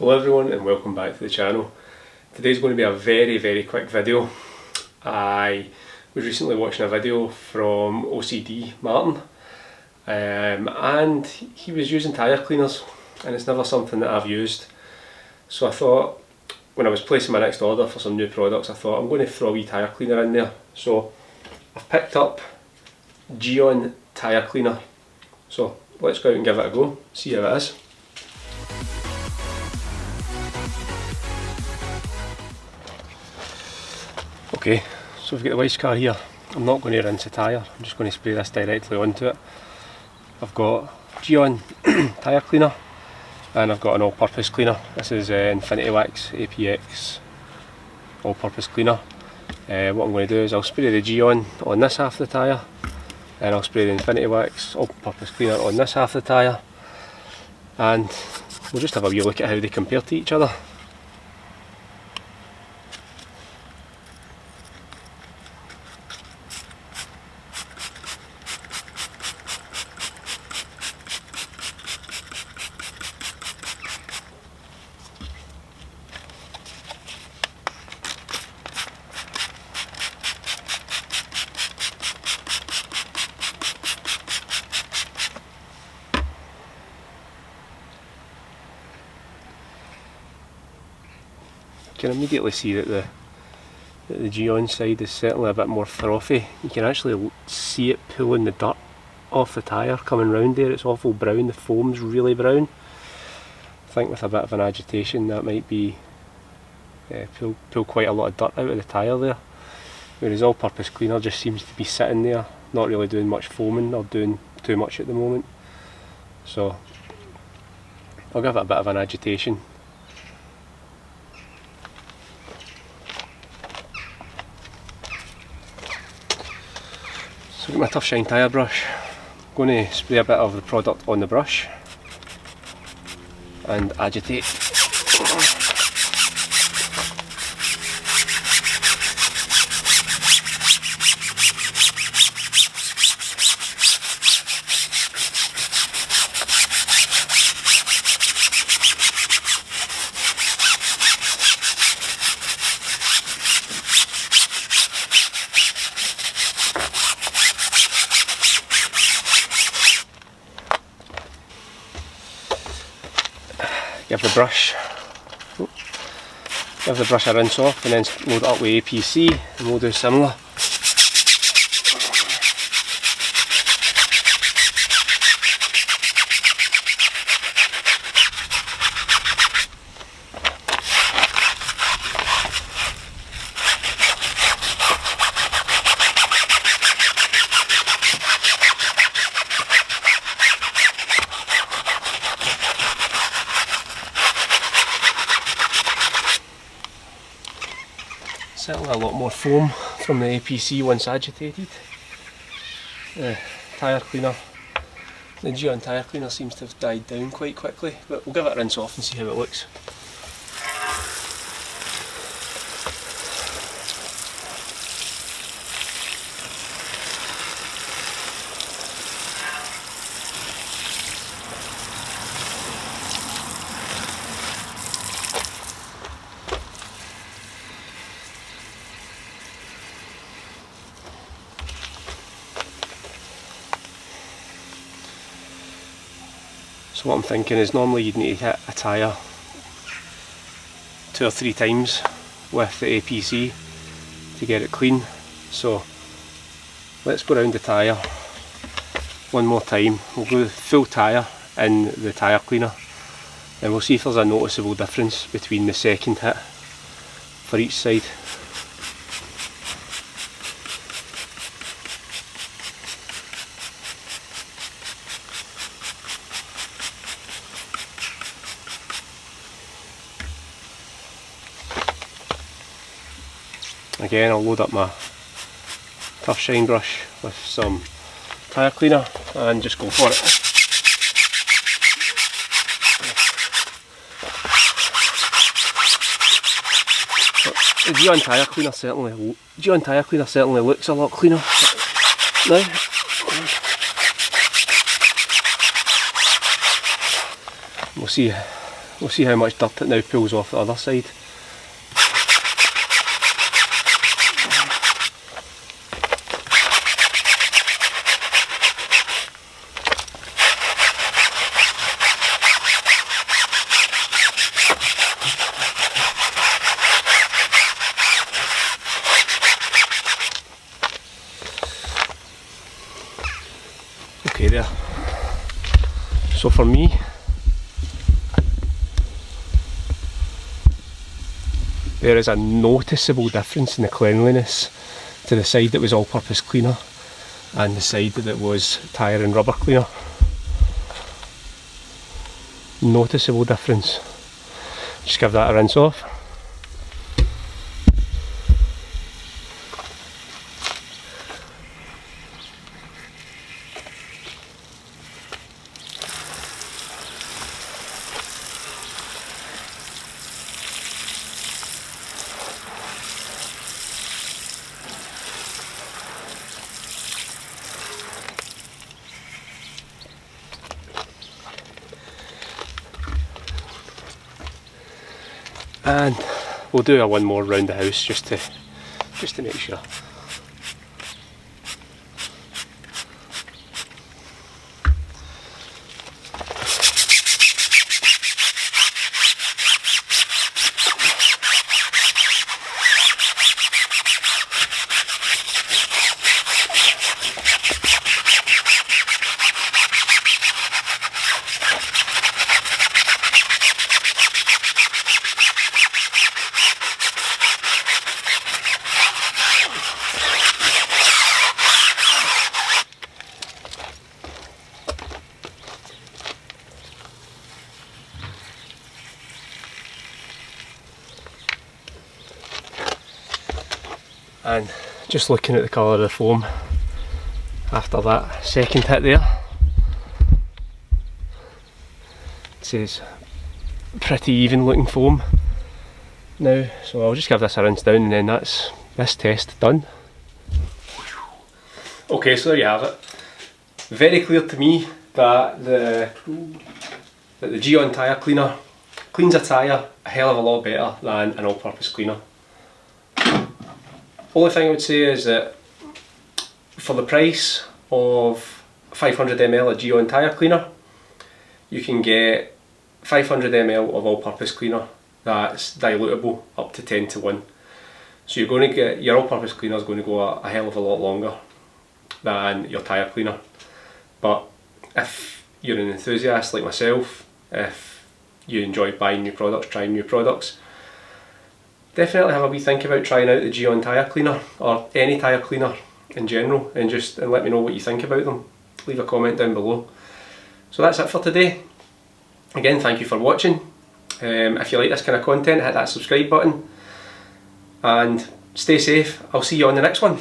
Hello everyone and welcome back to the channel. Today's going to be a very quick video. I was recently watching a video from OCD Martin and he was using tyre cleaners, and it's never something that I've used. So I thought, when I was placing my next order for some new products, I thought I'm going to throw a wee tyre cleaner in there. So I've picked up Gyeon tyre cleaner. So let's go out and give it a go, see how it is. Okay, so we've got the Weiss car here. I'm not going to rinse the tyre, I'm just going to spray this directly onto it. I've got Gyeon tyre cleaner and I've got an all-purpose cleaner. This is Infinity Wax APX all-purpose cleaner. What I'm going to do is I'll spray the Gyeon on this half of the tyre, and I'll spray the Infinity Wax all-purpose cleaner on this half of the tyre, and we'll just have a wee look at how they compare to each other. You can immediately see that the Gyeon side is certainly a bit more frothy. You can actually see it pulling the dirt off the tyre coming round there. It's awful brown, the foam's really brown. I think with a bit of an agitation that might be pull quite a lot of dirt out of the tyre there. Whereas all-purpose cleaner just seems to be sitting there, not really doing much foaming or doing too much at the moment. So I'll give it a bit of an agitation. So I've got my Tough Shine tyre brush. I'm going to spray a bit of the product on the brush and agitate. Give the brush a rinse off and then load it up with APC, and we'll do similar. Certainly a lot more foam from the APC once agitated. The tyre cleaner, the Gyeon tyre cleaner seems to have died down quite quickly, but we'll give it a rinse off and see how it looks. So what I'm thinking is, normally you'd need to hit a tyre 2 or 3 times with the APC to get it clean. So let's go around the tyre one more time. We'll go full tyre in the tyre cleaner and we'll see if there's a noticeable difference between the second hit for each side. Again, I'll load up my Tough Shine brush with some tyre cleaner and just go for it. The Gyeon tyre cleaner certainly looks a lot cleaner now. We'll see We'll see how much dirt it now pulls off the other side. Okay there. So for me, there is a noticeable difference in the cleanliness to the side that was all-purpose cleaner and the side that was tyre and rubber cleaner. Noticeable difference. Just give that a rinse off. And we'll do a one more round the house just to make sure. And just looking at the colour of the foam after that second hit there, it says pretty even looking foam now, so I'll just give this a rinse down and then that's this test done. Okay, so there you have it. Very clear to me that the Gyeon tyre cleaner cleans a tyre a hell of a lot better than an all-purpose cleaner. Only thing I would say is that for the price of 500 ml of Gyeon tyre cleaner, you can get 500 ml of all-purpose cleaner that's dilutable up to 10 to 1. So you're going to get, your all-purpose cleaner is going to go a hell of a lot longer than your tyre cleaner. But if you're an enthusiast like myself, if you enjoy buying new products, trying new products, definitely have a wee think about trying out the Gyeon tyre cleaner or any tyre cleaner in general, and let me know what you think about them. Leave a comment down below. So that's it for today. Again, thank you for watching. If you like this kind of content, hit that subscribe button and stay safe. I'll see you on the next one.